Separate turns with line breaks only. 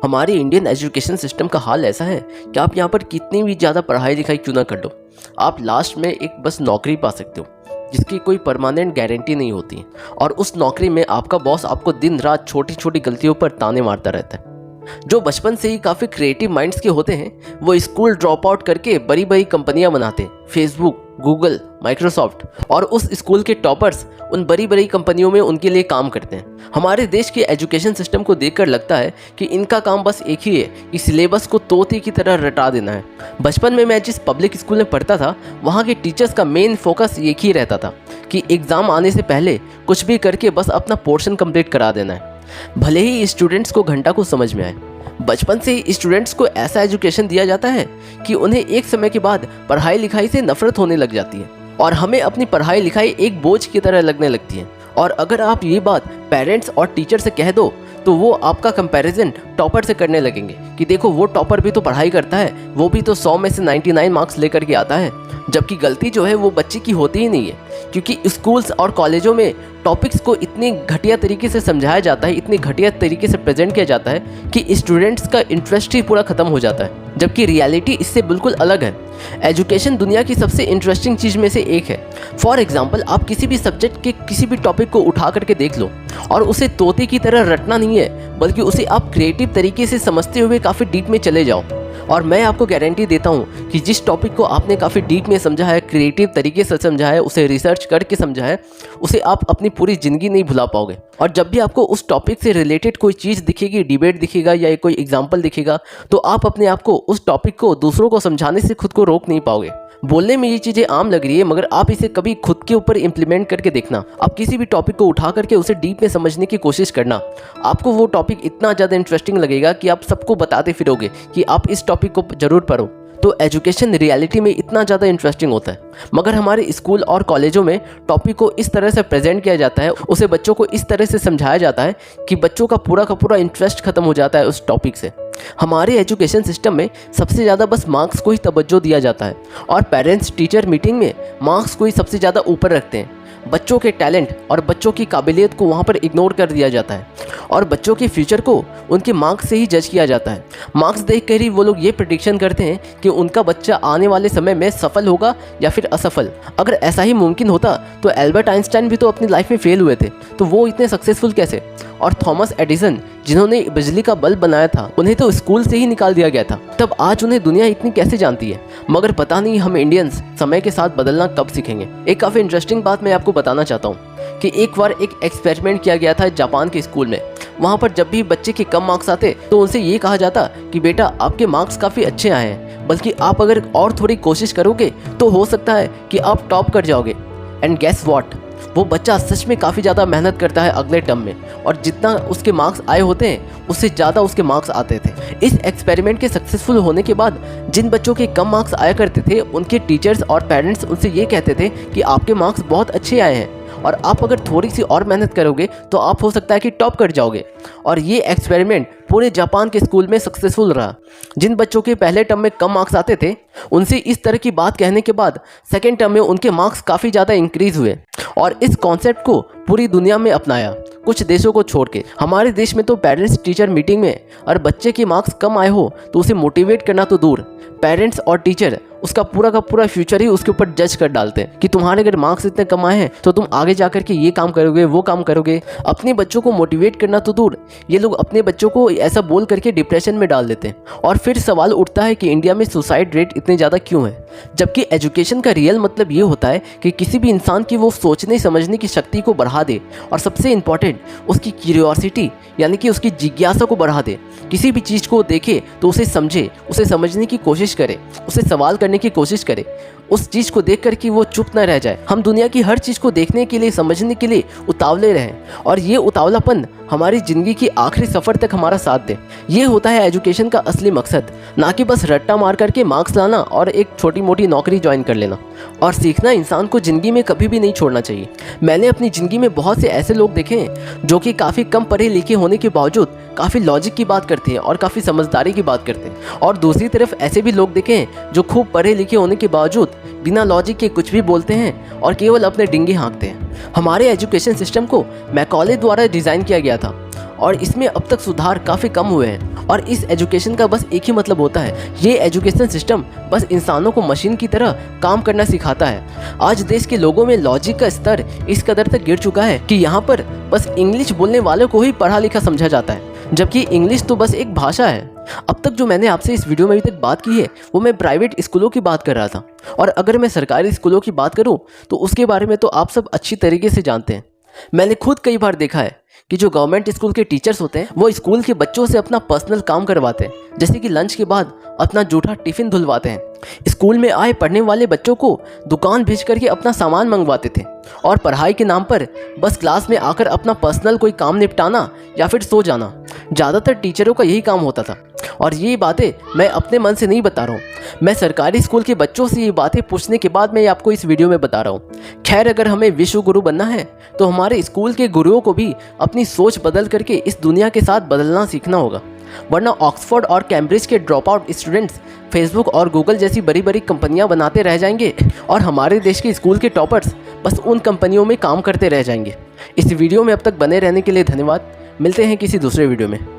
हमारे Indian education system का हाल ऐसा है कि आप यहाँ पर कितनी भी ज़्यादा पढ़ाई लिखाई क्यों ना कर लो, आप लास्ट में एक बस नौकरी पा सकते हो जिसकी कोई परमानेंट गारंटी नहीं होती और उस नौकरी में आपका बॉस आपको दिन रात छोटी छोटी गलतियों पर ताने मारता रहता है। जो बचपन से ही काफ़ी क्रिएटिव माइंड्स के होते हैं वो स्कूल ड्रॉप आउट करके बड़ी बड़ी कंपनियां बनाते हैं, फेसबुक, गूगल, माइक्रोसॉफ्ट, और उस स्कूल के टॉपर्स उन बड़ी बड़ी कंपनियों में उनके लिए काम करते हैं। हमारे देश के एजुकेशन सिस्टम को देखकर लगता है कि इनका काम बस एक ही है कि सिलेबस को तोते की तरह रटा देना है। बचपन में मैं जिस पब्लिक स्कूल में पढ़ता था वहाँ के टीचर्स का मेन फोकस एक ही रहता था कि एग्ज़ाम आने से पहले कुछ भी करके बस अपना पोर्शन कंप्लीट करा देना है, भले ही स्टूडेंट्स को घंटा को समझ में आए। बचपन से ही स्टूडेंट्स को ऐसा एजुकेशन दिया जाता है कि उन्हें एक समय के बाद पढ़ाई लिखाई से नफरत होने लग जाती है और हमें अपनी पढ़ाई लिखाई एक बोझ की तरह लगने लगती है। और अगर आप ये बात पेरेंट्स और टीचर से कह दो तो वो आपका कंपैरिजन टॉपर से करने लगेंगे कि देखो वो टॉपर भी तो पढ़ाई करता है, वो भी तो 100 में से 99 मार्क्स लेकर के आता है, जबकि गलती जो है वो बच्चे की होती ही नहीं है। क्योंकि स्कूल्स और कॉलेजों में टॉपिक्स को इतनी घटिया तरीके से समझाया जाता है, इतनी घटिया तरीके से प्रेजेंट किया जाता है कि स्टूडेंट्स का इंटरेस्ट ही पूरा ख़त्म हो जाता है, जबकि रियलिटी इससे बिल्कुल अलग है। एजुकेशन दुनिया की सबसे इंटरेस्टिंग चीज़ में से एक है। फॉर एग्जाम्पल, आप किसी भी सब्जेक्ट के किसी भी टॉपिक को उठा करके देख लो और उसे तोते की तरह रटना नहीं है, बल्कि उसे आप क्रिएटिव तरीके से समझते हुए काफ़ी डीप में चले जाओ। और मैं आपको गारंटी देता हूँ कि जिस टॉपिक को आपने काफ़ी डीप में समझा है, क्रिएटिव तरीके से समझा है, उसे रिसर्च करके समझा है, उसे आप अपनी पूरी ज़िंदगी नहीं भुला पाओगे। और जब भी आपको उस टॉपिक से रिलेटेड कोई चीज़ दिखेगी, डिबेट दिखेगा या कोई एग्जाम्पल दिखेगा, तो आप अपने आप को उस टॉपिक को दूसरों को समझाने से खुद को रोक नहीं पाओगे। बोलने में ये चीज़ें आम लग रही है, मगर आप इसे कभी खुद के ऊपर इम्प्लीमेंट करके देखना। आप किसी भी टॉपिक को उठा करके उसे डीप में समझने की कोशिश करना, आपको वो टॉपिक इतना ज़्यादा इंटरेस्टिंग लगेगा कि आप सबको बताते फिरोगे कि आप इस टॉपिक को ज़रूर पढ़ो। तो एजुकेशन रियलिटी में इतना ज़्यादा इंटरेस्टिंग होता है, मगर हमारे स्कूल और कॉलेजों में टॉपिक को इस तरह से प्रेजेंट किया जाता है, उसे बच्चों को इस तरह से समझाया जाता है कि बच्चों का पूरा इंटरेस्ट खत्म हो जाता है उस टॉपिक से। हमारे एजुकेशन सिस्टम में सबसे ज़्यादा बस मार्क्स को ही तवज्जो दिया जाता है और पेरेंट्स टीचर मीटिंग में मार्क्स को ही सबसे ज़्यादा ऊपर रखते हैं। बच्चों के टैलेंट और बच्चों की काबिलियत को वहाँ पर इग्नोर कर दिया जाता है और बच्चों के फ्यूचर को उनके मार्क्स से ही जज किया जाता है। मार्क्स देख कर ही वो लोग ये प्रेडिक्शन करते हैं कि उनका बच्चा आने वाले समय में सफल होगा या फिर असफल। अगर ऐसा ही मुमकिन होता तो एल्बर्ट आइंस्टाइन भी तो अपनी लाइफ में फेल हुए थे, तो वो इतने सक्सेसफुल कैसे? और थॉमस एडिसन जिन्होंने बिजली का बल्ब बनाया था, उन्हें तो स्कूल से ही निकाल दिया गया था, तब आज उन्हें दुनिया इतनी कैसे जानती है? मगर पता नहीं हम इंडियंस समय के साथ बदलना कब सीखेंगे। एक काफ़ी इंटरेस्टिंग बात मैं आपको बताना चाहता हूँ कि एक बार एक एक्सपेरिमेंट किया गया था जापान के स्कूल में। वहाँ पर जब भी बच्चे के कम मार्क्स आते तो उनसे ये कहा जाता कि बेटा आपके मार्क्स काफ़ी अच्छे आए हैं, बल्कि आप अगर और थोड़ी कोशिश करोगे तो हो सकता है कि आप टॉप कर जाओगे। एंड गेस व्हाट, वो बच्चा सच में काफ़ी ज़्यादा मेहनत करता है अगले टर्म में, और जितना उसके मार्क्स आए होते हैं उससे ज़्यादा उसके मार्क्स आते थे। इस एक्सपेरिमेंट के सक्सेसफुल होने के बाद जिन बच्चों के कम मार्क्स आया करते थे, उनके टीचर्स और पेरेंट्स उनसे ये कहते थे कि आपके मार्क्स बहुत अच्छे आए हैं और आप अगर थोड़ी सी और मेहनत करोगे तो आप हो सकता है कि टॉप कर जाओगे। और ये एक्सपेरिमेंट पूरे जापान के स्कूल में सक्सेसफुल रहा। जिन बच्चों के पहले टर्म में कम मार्क्स आते थे, उनसे इस तरह की बात कहने के बाद सेकेंड टर्म में उनके मार्क्स काफ़ी ज़्यादा इंक्रीज़ हुए और इस कॉन्सेप्ट को पूरी दुनिया में अपनाया, कुछ देशों को छोड़ के। हमारे देश में तो पेरेंट्स टीचर मीटिंग में और बच्चे के मार्क्स कम आए हो तो उसे मोटिवेट करना तो दूर, पेरेंट्स और टीचर उसका पूरा का पूरा फ्यूचर ही उसके ऊपर जज कर डालते हैं कि तुम्हारे अगर मार्क्स इतने कम आए हैं तो तुम आगे जाकर के ये काम करोगे, वो काम करोगे। अपने बच्चों को मोटिवेट करना तो दूर, ये लोग अपने बच्चों को ऐसा बोल करके डिप्रेशन में डाल देते हैं। और फिर सवाल उठता है कि इंडिया में सुसाइड रेट इतने ज़्यादा क्यों है, जबकि एजुकेशन का रियल मतलब ये होता है कि किसी भी इंसान की वो सोचने समझने की शक्ति को बढ़ा दे और सबसे इम्पॉर्टेंट उसकी क्यूरियोसिटी यानी कि उसकी जिज्ञासा को बढ़ा दे। किसी भी चीज़ को देखे तो उसे समझे, उसे समझने की कोशिश करे, उसे सवाल करने की कोशिश करे, उस चीज़ को देख कर कि वो चुप न रह जाए। हम दुनिया की हर चीज़ को देखने के लिए, समझने के लिए उतावले रहें और ये उतावलापन हमारी ज़िंदगी की आखिरी सफ़र तक हमारा साथ दे। ये होता है एजुकेशन का असली मकसद, ना कि बस रट्टा मार करके मार्क्स लाना और एक छोटी मोटी नौकरी ज्वाइन कर लेना। और सीखना इंसान को ज़िंदगी में कभी भी नहीं छोड़ना चाहिए। मैंने अपनी ज़िंदगी में बहुत से ऐसे लोग देखे हैं जो कि काफ़ी कम पढ़े लिखे होने के बावजूद काफ़ी लॉजिक की बात करते हैं और काफ़ी समझदारी की बात करते हैं, और दूसरी तरफ ऐसे भी लोग देखे हैं जो खूब पढ़े लिखे होने के बावजूद बिना लॉजिक के कुछ भी बोलते हैं और केवल अपने डिंगे हाँकते हैं। हमारे एजुकेशन सिस्टम को मैकॉले द्वारा डिज़ाइन किया गया था और इसमें अब तक सुधार काफ़ी कम हुए हैं। और इस एजुकेशन का बस एक ही मतलब होता है, ये एजुकेशन सिस्टम बस इंसानों को मशीन की तरह काम करना सिखाता है। आज देश के लोगों में लॉजिक का स्तर इस कदर तक गिर चुका है कि यहाँ पर बस इंग्लिश बोलने वालों को ही पढ़ा लिखा समझा जाता है, जबकि इंग्लिश तो बस एक भाषा है। अब तक जो मैंने आपसे इस वीडियो में अभी तक बात की है वो मैं प्राइवेट स्कूलों की बात कर रहा था, और अगर मैं सरकारी स्कूलों की बात करूं तो उसके बारे में तो आप सब अच्छी तरीके से जानते हैं। मैंने खुद कई बार देखा है कि जो गवर्नमेंट स्कूल के टीचर्स होते हैं वो स्कूल के बच्चों से अपना पर्सनल काम करवाते हैं, जैसे कि लंच के बाद अपना जूठा टिफिन धुलवाते हैं। स्कूल में आए पढ़ने वाले बच्चों को दुकान भेज करके अपना सामान मंगवाते थे, और पढ़ाई के नाम पर बस क्लास में आकर अपना पर्सनल कोई काम निपटाना या फिर सो जाना। ज़्यादातर टीचरों का यही काम होता था, और ये बातें मैं अपने मन से नहीं बता रहा हूँ, मैं सरकारी स्कूल के बच्चों से ये बातें पूछने के बाद मैं आपको इस वीडियो में बता रहा हूँ। खैर, अगर हमें विश्व गुरु बनना है तो हमारे स्कूल के गुरुओं को भी अपनी सोच बदल करके इस दुनिया के साथ बदलना सीखना होगा, वरना ऑक्सफोर्ड और कैम्ब्रिज के ड्रॉप आउट स्टूडेंट्स फेसबुक और गूगल जैसी बड़ी बड़ी कंपनियां बनाते रह जाएंगे, और हमारे देश के स्कूल के टॉपर्स बस उन कंपनियों में काम करते रह जाएंगे। इस वीडियो में अब तक बने रहने के लिए धन्यवाद। मिलते हैं किसी दूसरे वीडियो में।